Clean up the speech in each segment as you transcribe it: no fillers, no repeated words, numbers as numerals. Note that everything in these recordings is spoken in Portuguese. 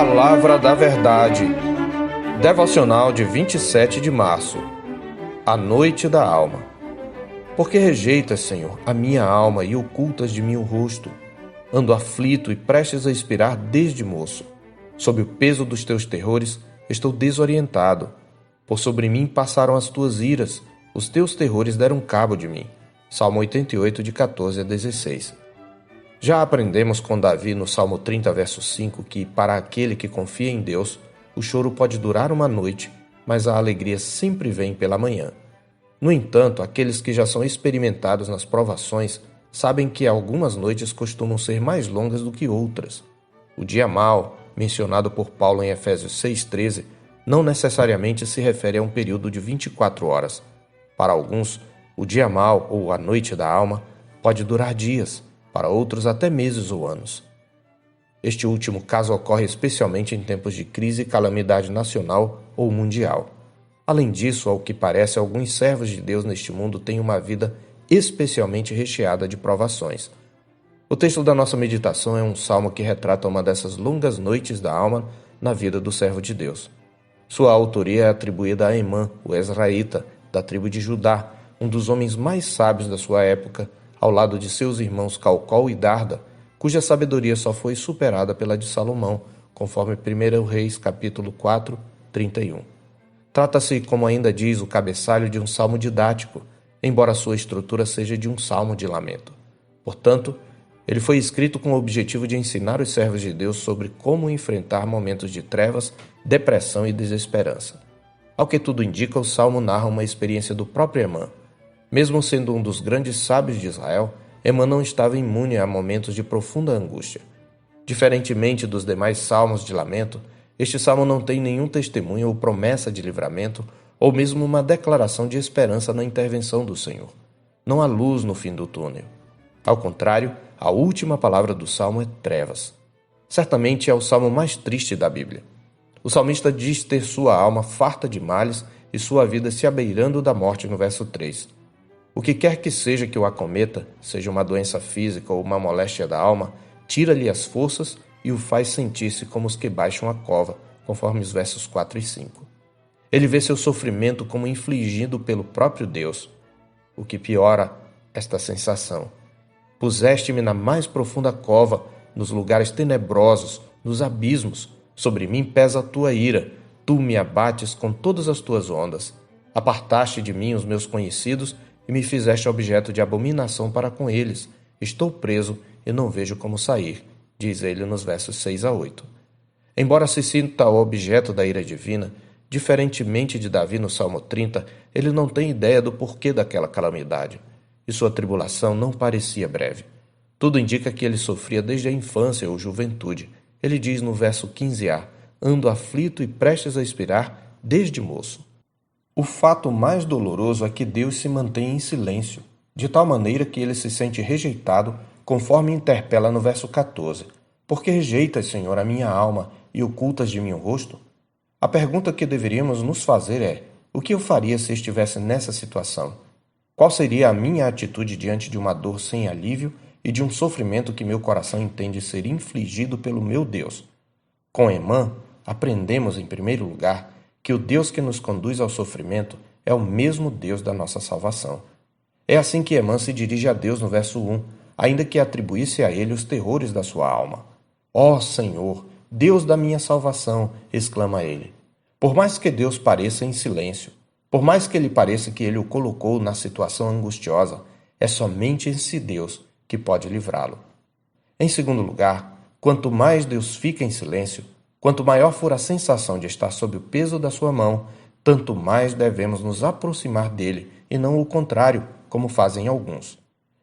Palavra da Verdade. Devocional de 27 de março. A noite da alma. Porque rejeitas, Senhor, a minha alma e ocultas de mim o rosto. Ando aflito e prestes a expirar desde moço. Sob o peso dos teus terrores, estou desorientado. Por sobre mim passaram as tuas iras, os teus terrores deram cabo de mim. Salmo 88, de 14 a 16. Já aprendemos com Davi no Salmo 30, verso 5, que para aquele que confia em Deus, o choro pode durar uma noite, mas a alegria sempre vem pela manhã. No entanto, aqueles que já são experimentados nas provações sabem que algumas noites costumam ser mais longas do que outras. O dia mau, mencionado por Paulo em Efésios 6,13, não necessariamente se refere a um período de 24 horas. Para alguns, o dia mau ou a noite da alma pode durar dias, para outros até meses ou anos. Este último caso ocorre especialmente em tempos de crise e calamidade nacional ou mundial. Além disso, ao que parece, alguns servos de Deus neste mundo têm uma vida especialmente recheada de provações. O texto da nossa meditação é um salmo que retrata uma dessas longas noites da alma na vida do servo de Deus. Sua autoria é atribuída a Emã, o Ezraíta, da tribo de Judá, um dos homens mais sábios da sua época, ao lado de seus irmãos Calcol e Darda, cuja sabedoria só foi superada pela de Salomão, conforme 1 Reis, capítulo 4, 31. Trata-se, como ainda diz o cabeçalho, de um salmo didático, embora sua estrutura seja de um salmo de lamento. Portanto, ele foi escrito com o objetivo de ensinar os servos de Deus sobre como enfrentar momentos de trevas, depressão e desesperança. Ao que tudo indica, o salmo narra uma experiência do próprio Emã. Mesmo sendo um dos grandes sábios de Israel, Emã não estava imune a momentos de profunda angústia. Diferentemente dos demais salmos de lamento, este salmo não tem nenhum testemunho ou promessa de livramento, ou mesmo uma declaração de esperança na intervenção do Senhor. Não há luz no fim do túnel. Ao contrário, a última palavra do salmo é trevas. Certamente é o salmo mais triste da Bíblia. O salmista diz ter sua alma farta de males e sua vida se abeirando da morte no verso 3. O que quer que seja que o acometa, seja uma doença física ou uma moléstia da alma, tira-lhe as forças e o faz sentir-se como os que baixam a cova, conforme os versos 4 e 5. Ele vê seu sofrimento como infligido pelo próprio Deus, o que piora esta sensação. Puseste-me na mais profunda cova, nos lugares tenebrosos, nos abismos. Sobre mim pesa a tua ira, tu me abates com todas as tuas ondas. Apartaste de mim os meus conhecidos e me fizeste objeto de abominação para com eles. Estou preso e não vejo como sair, diz ele nos versos 6 a 8. Embora se sinta o objeto da ira divina, diferentemente de Davi no Salmo 30, ele não tem ideia do porquê daquela calamidade, e sua tribulação não parecia breve. Tudo indica que ele sofria desde a infância ou juventude. Ele diz no verso 15a, ando aflito e prestes a expirar desde moço. O fato mais doloroso é que Deus se mantém em silêncio, de tal maneira que ele se sente rejeitado, conforme interpela no verso 14. Por que rejeitas, Senhor, a minha alma e ocultas de mim o rosto? A pergunta que deveríamos nos fazer é, o que eu faria se estivesse nessa situação? Qual seria a minha atitude diante de uma dor sem alívio e de um sofrimento que meu coração entende ser infligido pelo meu Deus? Com Emã, aprendemos, em primeiro lugar, que o Deus que nos conduz ao sofrimento é o mesmo Deus da nossa salvação. É assim que Emã se dirige a Deus no verso 1, ainda que atribuísse a ele os terrores da sua alma. Ó Senhor, Deus da minha salvação, exclama ele. Por mais que Deus pareça em silêncio, por mais que lhe pareça que ele o colocou na situação angustiosa, é somente esse Deus que pode livrá-lo. Em segundo lugar, quanto mais Deus fica em silêncio, quanto maior for a sensação de estar sob o peso da sua mão, tanto mais devemos nos aproximar dele, e não o contrário, como fazem alguns.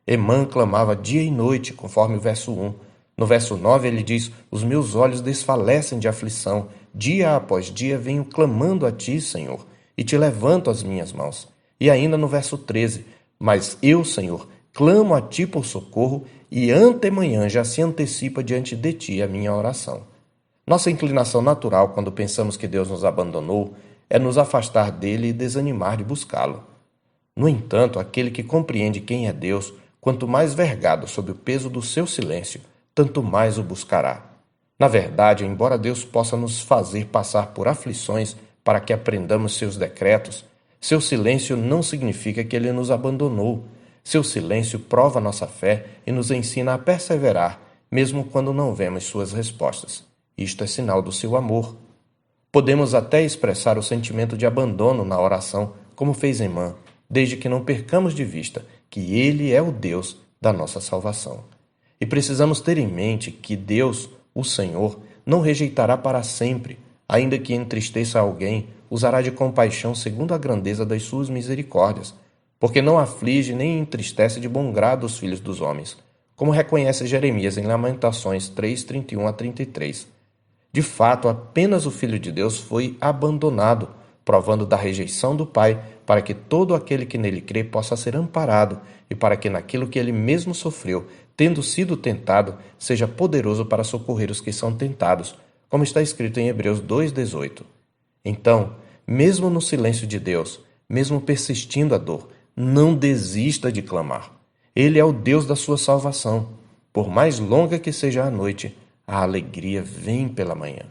Emã clamava dia e noite, conforme o verso 1. No verso 9 ele diz, os meus olhos desfalecem de aflição, dia após dia venho clamando a ti, Senhor, e te levanto as minhas mãos. E ainda no verso 13, mas eu, Senhor, clamo a ti por socorro, e antemanhã já se antecipa diante de ti a minha oração. Nossa inclinação natural, quando pensamos que Deus nos abandonou, é nos afastar dele e desanimar de buscá-lo. No entanto, aquele que compreende quem é Deus, quanto mais vergado sob o peso do seu silêncio, tanto mais o buscará. Na verdade, embora Deus possa nos fazer passar por aflições para que aprendamos seus decretos, seu silêncio não significa que ele nos abandonou. Seu silêncio prova nossa fé e nos ensina a perseverar, mesmo quando não vemos suas respostas. Isto é sinal do seu amor. Podemos até expressar o sentimento de abandono na oração, como fez Emã, desde que não percamos de vista que Ele é o Deus da nossa salvação. E precisamos ter em mente que Deus, o Senhor, não rejeitará para sempre, ainda que entristeça alguém, usará de compaixão segundo a grandeza das suas misericórdias, porque não aflige nem entristece de bom grado os filhos dos homens, como reconhece Jeremias em Lamentações 3, 31 a 33. De fato, apenas o Filho de Deus foi abandonado, provando da rejeição do Pai, para que todo aquele que nele crê possa ser amparado e para que naquilo que ele mesmo sofreu, tendo sido tentado, seja poderoso para socorrer os que são tentados, como está escrito em Hebreus 2,18. Então, mesmo no silêncio de Deus, mesmo persistindo a dor, não desista de clamar. Ele é o Deus da sua salvação. Por mais longa que seja a noite, a alegria vem pela manhã.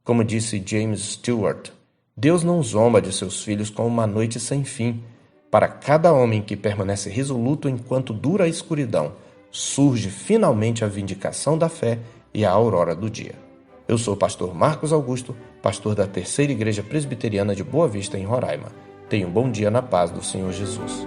Como disse James Stewart, Deus não zomba de seus filhos com uma noite sem fim. Para cada homem que permanece resoluto enquanto dura a escuridão, surge finalmente a vindicação da fé e a aurora do dia. Eu sou o pastor Marcos Augusto, pastor da Terceira Igreja Presbiteriana de Boa Vista, em Roraima. Tenha um bom dia na paz do Senhor Jesus.